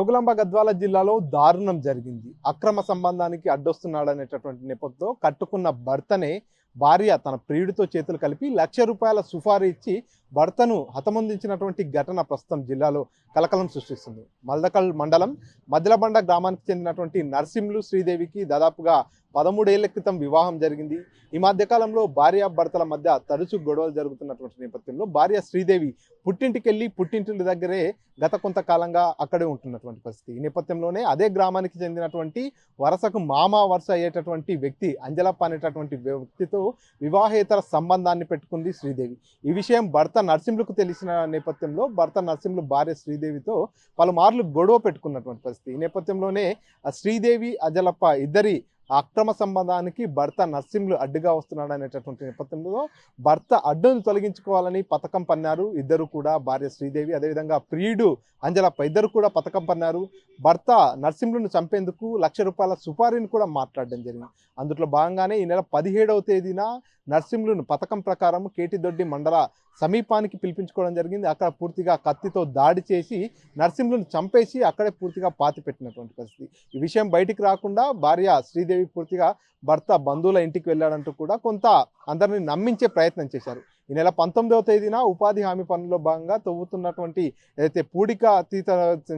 జోగులాంబ గద్వాల జిల్లాలో దారుణం జరిగింది. అక్రమ సంబంధానికి అడ్డొస్తున్నాడనేటటువంటి నెపంతో కట్టుకున్న భర్తనే భార్య తన ప్రియుడితో చేతులు కలిపి ₹1,00,000 సుపారీ ఇచ్చి భర్తను హతమొందించినటువంటి ఘటన ప్రస్తుతం జిల్లాలో కలకలం సృష్టిస్తుంది. మల్దకల్ మండలం మద్దిలబండ గ్రామానికి చెందినటువంటి నర్సింలు శ్రీదేవికి దాదాపుగా 13 ఏళ్ల క్రితం వివాహం జరిగింది. ఈ మధ్యకాలంలో భార్య భర్తల మధ్య తరచూ గొడవలు జరుగుతున్నటువంటి నేపథ్యంలో భార్య శ్రీదేవి పుట్టింటికెళ్ళి పుట్టింటి దగ్గరే గత కొంతకాలంగా అక్కడే ఉంటున్నటువంటి పరిస్థితి. ఈ నేపథ్యంలోనే అదే గ్రామానికి చెందినటువంటి వరసకు వరుస అయ్యేటటువంటి వ్యక్తి అంజలప్ప అనేటటువంటి వ్యక్తితో వివాహేతర సంబంధాన్ని పెట్టుకుంది శ్రీదేవి. ఈ విషయం భర్త నర్సింలకు తెలిసిన నేపథ్యంలో భర్త నర్సింలు భార్య శ్రీదేవితో పలుమార్లు గొడవ పెట్టుకున్నటువంటి పరిస్థితి. ఈ నేపథ్యంలోనే శ్రీదేవి అంజలప్ప ఇద్దరి అక్రమ సంబంధానికి భర్త నర్సింలు అడ్డుగా వస్తున్నాడు అనేటటువంటి నేపథ్యంలో భర్త అడ్డును తొలగించుకోవాలని పథకం పన్నారు ఇద్దరు కూడా, భార్య శ్రీదేవి అదేవిధంగా ప్రియుడు అంజలప్ప ఇద్దరు కూడా పథకం పన్నారు. భర్త నర్సింలను చంపేందుకు ₹1,00,000 సుపారీని కూడా మాట్లాడడం జరిగింది. అందులో భాగంగానే ఈ నెల 17వ తేదీన నర్సింలను పథకం ప్రకారం కేటిదొడ్డి మండల సమీపానికి పిలిపించుకోవడం జరిగింది. అక్కడ పూర్తిగా కత్తితో దాడి చేసి నర్సింలను చంపేసి అక్కడే పూర్తిగా పాతి పెట్టినటువంటి పరిస్థితి. ఈ విషయం బయటికి రాకుండా భార్య శ్రీదేవి పూర్తిగా భర్త బంధువుల ఇంటికి వెళ్ళాడంటూ కూడా కొంత అందరిని నమ్మించే ప్రయత్నం చేశారు. ఈ నెల 19వ తేదీన ఉపాధి హామీ పనుల్లో భాగంగా తవ్వుతున్నటువంటి ఏదైతే పూడిక తీత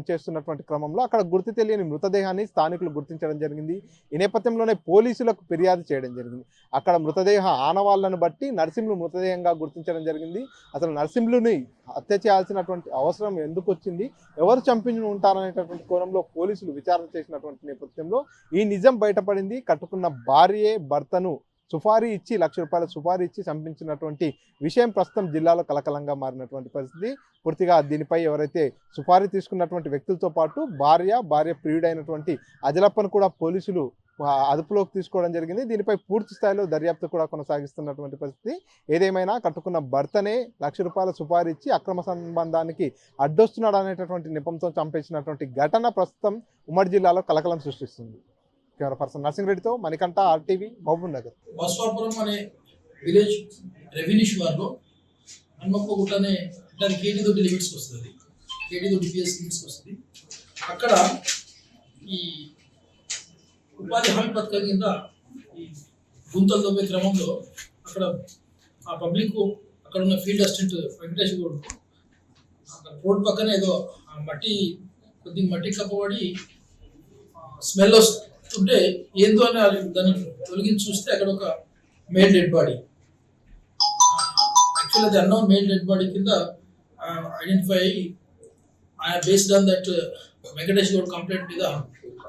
చేస్తున్నటువంటి క్రమంలో అక్కడ గుర్తు తెలియని మృతదేహాన్ని స్థానికులు గుర్తించడం జరిగింది. ఈ నేపథ్యంలోనే పోలీసులకు ఫిర్యాదు చేయడం జరిగింది. అక్కడ మృతదేహ ఆనవాళ్లను బట్టి నర్సింలు మృతదేహంగా గుర్తించడం జరిగింది. అసలు నర్సింలుని హత్య చేయాల్సినటువంటి అవసరం ఎందుకు వచ్చింది, ఎవరు చంపించి ఉంటారనేటటువంటి కోణంలో పోలీసులు విచారణ చేసినటువంటి నేపథ్యంలో ఈ నిజం బయటపడింది. కట్టుకున్న భార్యే భర్తను సుపారీ ఇచ్చి ₹1,00,000 సుపారీ ఇచ్చి చంపించినటువంటి విషయం ప్రస్తుతం జిల్లాలో కలకలంగా మారినటువంటి పరిస్థితి. పూర్తిగా దీనిపై ఎవరైతే సుపారీ తీసుకున్నటువంటి వ్యక్తులతో పాటు భార్య ప్రియుడైనటువంటి అజలప్పను కూడా పోలీసులు అదుపులోకి తీసుకోవడం జరిగింది. దీనిపై పూర్తి స్థాయిలో దర్యాప్తు కూడా కొనసాగిస్తున్నటువంటి పరిస్థితి. ఏదేమైనా కట్టుకున్న భర్తనే ₹1,00,000 సుపారీ ఇచ్చి అక్రమ సంబంధానికి అడ్డొస్తున్నాడు అనేటటువంటి నెపంతో చంపేసినటువంటి ఘటన ప్రస్తుతం ఉమ్మడి జిల్లాలో కలకలం సృష్టిస్తుంది. కెమెరా పర్సన్ నర్సింగ్ రెడ్డితో మణికంఠ, RTV, మహబూబ్ నగర్. బస్వాపురం అనే విలేజ్ రెవెన్యూ శివార్లో హన్మప్పగుట్ట అనే దాని కేటీదొడ్డి లిమిట్స్కి వస్తుంది, కేటీదొడ్డి PS లిమిట్స్కి వస్తుంది. అక్కడ ఈ ఉపాధి హామీ పథకం కింద ఈ గుంతలు తవ్వే క్రమంలో అక్కడ ఆ పబ్లిక్ అక్కడ ఉన్న field assistant Venkatesh Goud road పక్కన ఏదో కొద్దిగా మట్టి కప్పబడి స్మెల్ వస్తుంటే ఏందో అని దాన్ని తొలగించి చూస్తే అక్కడ ఒక మేల్ డెడ్ బాడీ, యాక్చువల్ అది అన్నోన్ మేల్ డెడ్ బాడీ కింద ఐడెంటిఫై అయ్యి based on that Venkatesh Goud complaint మీద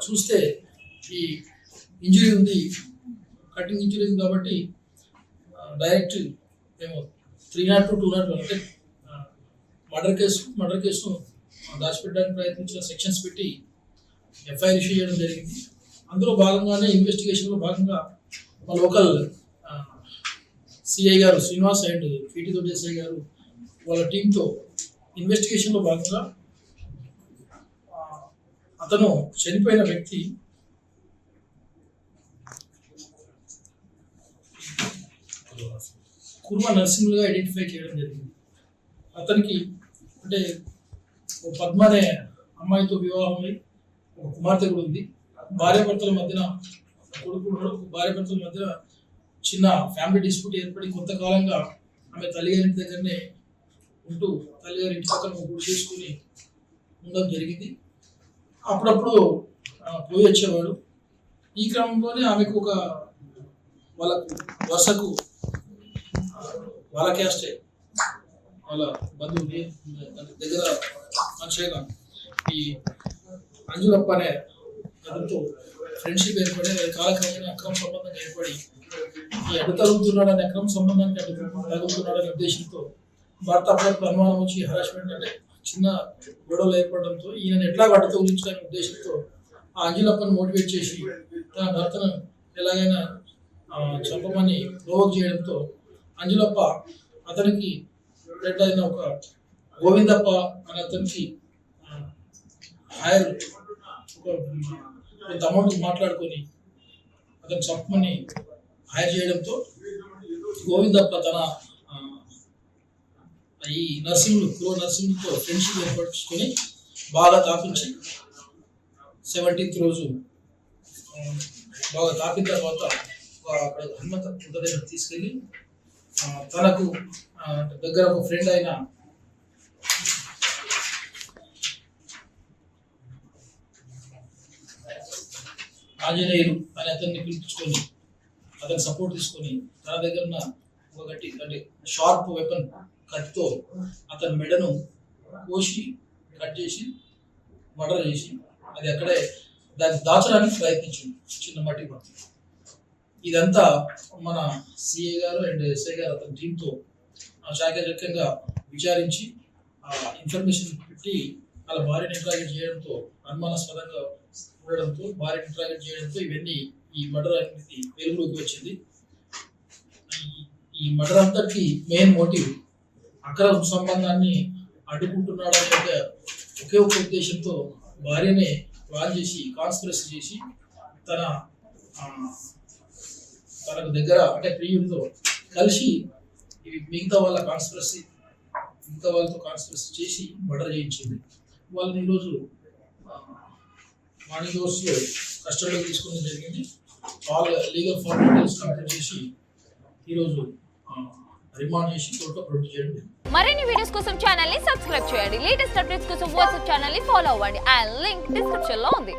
చూస్తే ఈ ఇంజురీ ఉంది, కటింగ్ ఇంజురీ ఉంది కాబట్టి డైరెక్ట్ మేము 302, 201 అంటే మర్డర్ కేసు దాచిపెట్టడానికి ప్రయత్నించిన సెక్షన్స్ పెట్టి FIR ఇష్యూ చేయడం జరిగింది. అందులో భాగంగానే ఇన్వెస్టిగేషన్లో భాగంగా మా లోకల్ CI గారు శ్రీనివాస్ అండ్ కేటీదొడ్డి SI గారు వాళ్ళ టీంతో ఇన్వెస్టిగేషన్లో భాగంగా అతను చనిపోయిన వ్యక్తి కుర్మ నర్సింగ్లుగా ఐడెంటిఫై చేయడం జరిగింది. అతనికి అంటే పద్మ అనే అమ్మాయితో వివాహమై ఒక కుమార్తె కూడా ఉంది. భార్యాభర్తల మధ్యన చిన్న ఫ్యామిలీ డిస్ప్యూట్ ఏర్పడి కొంతకాలంగా ఆమె తల్లిగారింటి దగ్గరనే ఉంటూ తల్లిగారింటి పక్కన గుడి చేసుకుని ఉండడం జరిగింది. అప్పుడప్పుడు పోయి వచ్చేవాడు. ఈ క్రమంలోనే ఆమెకు ఒక వరుసకు వాళ్ళ క్యాస్టే వాళ్ళ బంధువు దగ్గర మనిషిగా ఈ అంజులప్ప అనే అతనితో ఫ్రెండ్షిప్ ఏర్పడి కాలక్రమేణా అక్రమ సంబంధం ఏర్పడి ఈ అడ్డు తగులుతున్నాడని అక్రమ సంబంధానికి తగులుతున్నాడనే ఉద్దేశంతో భర్త అప్పుడప్పుడు అనుమానం వచ్చి హరాస్మెంట్ అంటే చిన్న గొడవలు ఏర్పడడంతో ఈయన ఎట్లా అడ్డు తగులించాలనే ఉద్దేశంతో ఆ అంజులప్పను మోటివేట్ చేసి తన భర్తను ఎలాగైనా చంపమని ప్రోవోక్ చేయడంతో అంజులప్ప అతనికి ఫ్రెండ్ అయిన ఒక గోవిందప్ప అనే అతనికి హైర్ కొంత అమౌంట్ మాట్లాడుకొని అతను చంపమని హైర్ చేయడంతో గోవిందప్ప తన ఈ నర్సింహులతో ఫ్రెండ్షిప్ ఏర్పరచుకొని బాగా తాపించి 17th రోజు బాగా తాకిన తర్వాత అక్కడ హనుమంత గుట్ట దగ్గర తీసుకెళ్ళి తనకు దగ్గర ఒక ఫ్రెండ్ అయిన ఆంజనేయులు అని అతన్ని పిలిపించుకొని అతని సపోర్ట్ తీసుకొని తన దగ్గర ఉన్న ఒక గట్టి అంటే షార్ప్ వెపన్ కత్తితో అతని మెడను కోసి కట్ చేసి మర్డర్ చేసి అది అక్కడే దాన్ని దాచడానికి ప్రయత్నించింది చిన్న మట్టి పడుతుంది. ఇదంతా మన సిఏ గారు అండ్ ఎస్ఐ గారు అతని టీంతో చాకచక్యంగా విచారించి ఇన్ఫర్మేషన్ పెట్టి వాళ్ళ భార్యను ఇంట్రాగేట్ చేయడంతో అనుమానాస్పదంగా ఉండడంతో భార్యను ఇంట్రాగేట్ చేయడంతో ఇవన్నీ ఈ మర్డర్ అనేది వెలుగులోకి వచ్చింది. ఈ మర్డర్ అంతటికి మెయిన్ మోటివ్ అక్రమ సంబంధాన్ని అడ్డుకుంటున్నాడు అనే ఒకే ఒక ఉద్దేశంతో భార్యనే ప్లాన్ చేసి కాన్స్పిరసీ చేసి తనకు దగ్గర అంటే ప్రియుడితో కలిసి మిగతా వాళ్ళతో కాన్స్పిరసీ చేసి మర్డర్ చేయించింది. వాళ్ళని ఈరోజు మార్నింగ్ అవర్స్లో కస్టడీలోకి తీసుకోవడం జరిగింది. ఆల్ లీగల్ ఫార్మాలిటీస్ కంప్లీట్ చేసి ఈరోజు రిమాండ్ చేసి కోర్టులో ప్రొడ్యూస్ చేయడం. మరిన్ని వీడియోస్ కోసం ఛానల్ ని సబ్స్క్రైబ్ చేయండి. లేటెస్ట్ అప్డేట్స్ కోసం వాట్సాప్ ఛానల్ ని ఫాలో అవ్వండి. అండ్ లింక్ డిస్క్రిప్షన్ లో ఉంది.